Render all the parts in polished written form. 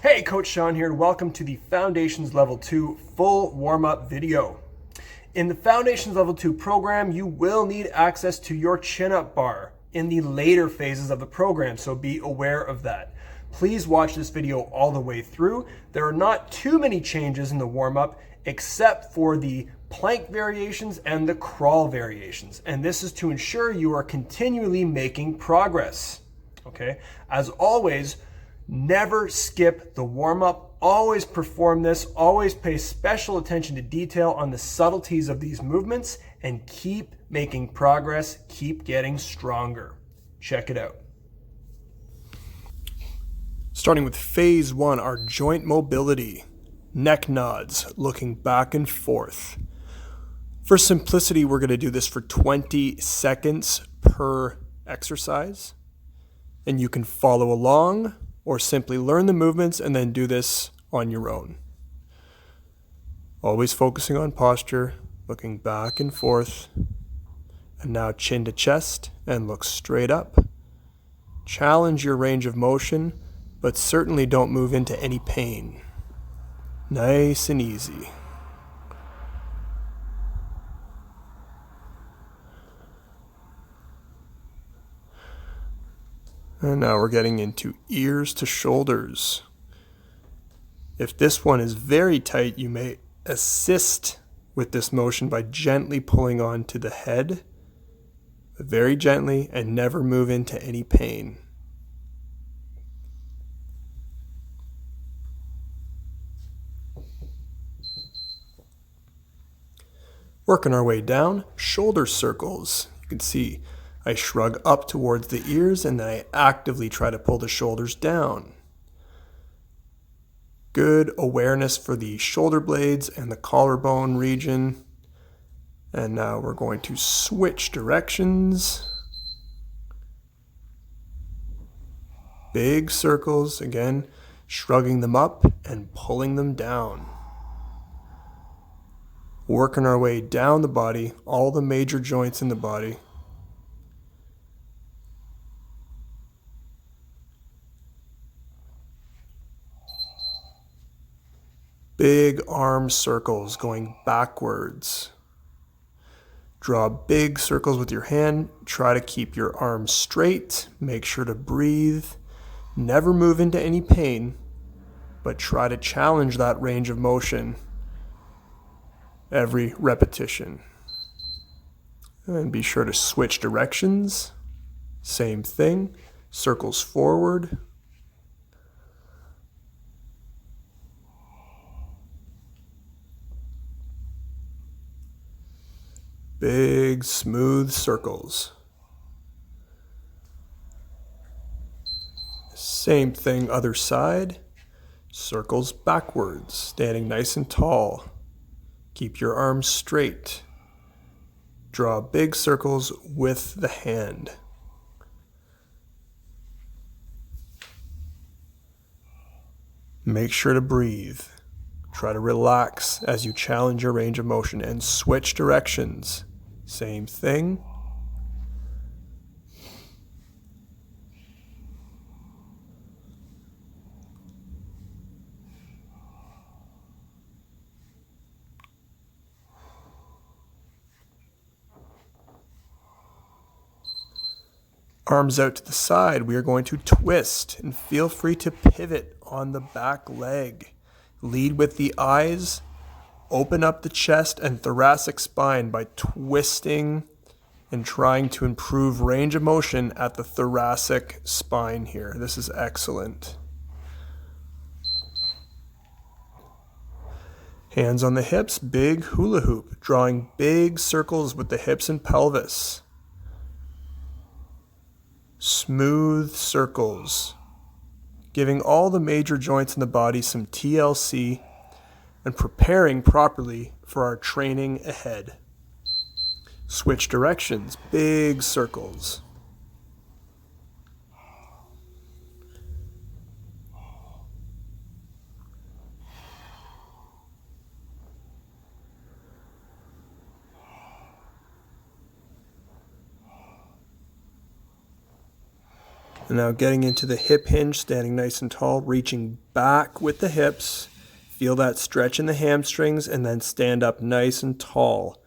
Hey, Coach Sean here, and welcome to the Foundations Level 2 full warm-up video. In the Foundations Level 2 program, you will need access to your chin-up bar in the later phases of the program, so be aware of that. Please watch this video all the way through. There are not too many changes in the warm-up except for the plank variations and the crawl variations, and this is to ensure you are continually making progress. Okay, as always, never skip the warm-up. Always perform this. Always pay special attention to detail on the subtleties of these movements and keep making progress. Keep getting stronger. Check it out. Starting with phase 1, our joint mobility. Neck nods, looking back and forth. For simplicity, we're going to do this for 20 seconds per exercise. And you can follow along or simply learn the movements and then do this on your own. Always focusing on posture, looking back and forth. And now chin to chest and look straight up. Challenge your range of motion, but certainly don't move into any pain. Nice and easy. And now we're getting into ears to shoulders. If this one is very tight, you may assist with this motion by gently pulling onto the head, very gently, and never move into any pain. Working our way down, shoulder circles. You can see I shrug up towards the ears and then I actively try to pull the shoulders down. Good awareness for the shoulder blades and the collarbone region. And now we're going to switch directions. Big circles, again, shrugging them up and pulling them down. Working our way down the body, all the major joints in the body. Big arm circles going backwards. Draw big circles with your hand. Try to keep your arms straight. Make sure to breathe. Never move into any pain, but try to challenge that range of motion every repetition. And be sure to switch directions. Same thing. Circles forward. Big, smooth circles. Same thing, other side. Circles backwards, standing nice and tall. Keep your arms straight. Draw big circles with the hand. Make sure to breathe. Try to relax as you challenge your range of motion and switch directions. Same thing. Arms out to the side, we are going to twist and feel free to pivot on the back leg. Lead with the eyes, open up the chest and thoracic spine by twisting and trying to improve range of motion at the thoracic spine here. This is excellent. Hands on the hips, big hula hoop, drawing big circles with the hips and pelvis. Smooth circles, giving all the major joints in the body some TLC and preparing properly for our training ahead. Switch directions, big circles. And now getting into the hip hinge, standing nice and tall, reaching back with the hips. Feel that stretch in the hamstrings, and then stand up nice and tall.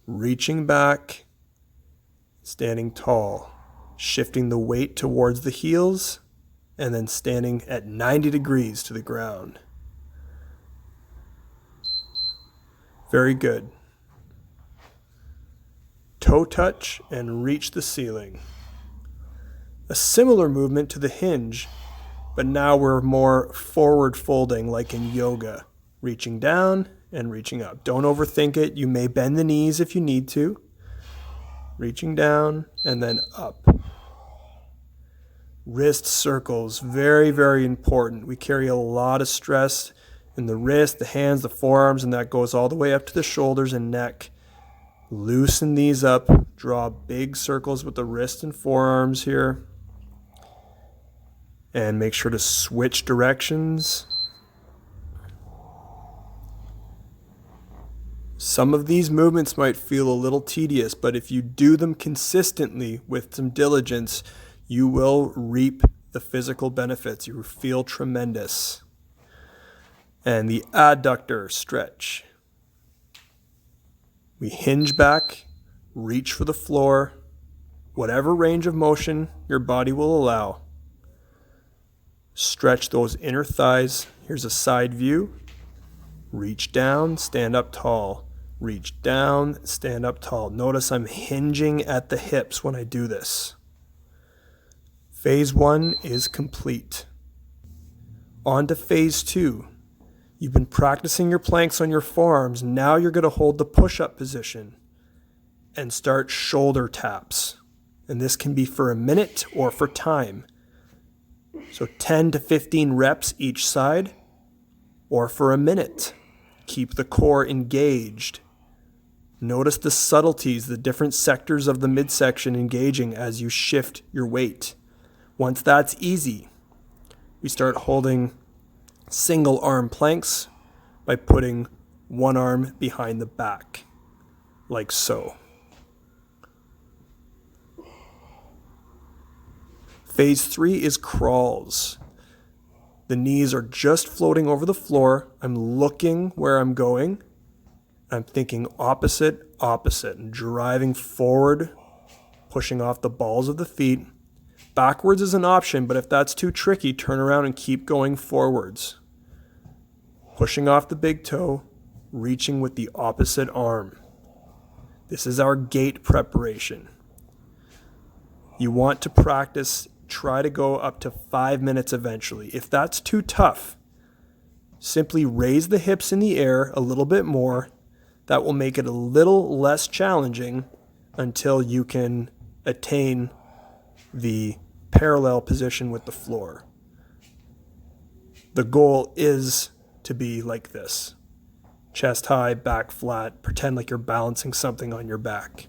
Reaching back, standing tall. Shifting the weight towards the heels, and then standing at 90 degrees to the ground. Very good. Toe touch and reach the ceiling. A similar movement to the hinge, but now we're more forward folding like in yoga. Reaching down and reaching up. Don't overthink it. You may bend the knees if you need to. Reaching down and then up. Wrist circles, very, very important. We carry a lot of stress in the wrist, the hands, the forearms, and that goes all the way up to the shoulders and neck. Loosen these up. Draw big circles with the wrist and forearms here. And make sure to switch directions. Some of these movements might feel a little tedious, but if you do them consistently with some diligence, you will reap the physical benefits. You will feel tremendous. And the adductor stretch. We hinge back, reach for the floor, whatever range of motion your body will allow. Stretch those inner thighs. Here's a side view. Reach down, stand up tall. Reach down, stand up tall. Notice I'm hinging at the hips when I do this. Phase 1 is complete. On to phase 2. You've been practicing your planks on your forearms. Now you're going to hold the push-up position and start shoulder taps. And this can be for a minute or for time. So 10 to 15 reps each side, or for a minute. Keep the core engaged. Notice the subtleties, the different sectors of the midsection engaging as you shift your weight. Once that's easy, we start holding single arm planks by putting one arm behind the back, like so. Phase 3 is crawls. The knees are just floating over the floor. I'm looking where I'm going. I'm thinking opposite, and driving forward, pushing off the balls of the feet. Backwards is an option, but if that's too tricky, turn around and keep going forwards. Pushing off the big toe, reaching with the opposite arm. This is our gait preparation. You want to practice, try to go up to 5 minutes eventually. If that's too tough, simply raise the hips in the air a little bit more. That will make it a little less challenging until you can attain the parallel position with the floor. The goal is to be like this. Chest high, back flat, pretend like you're balancing something on your back.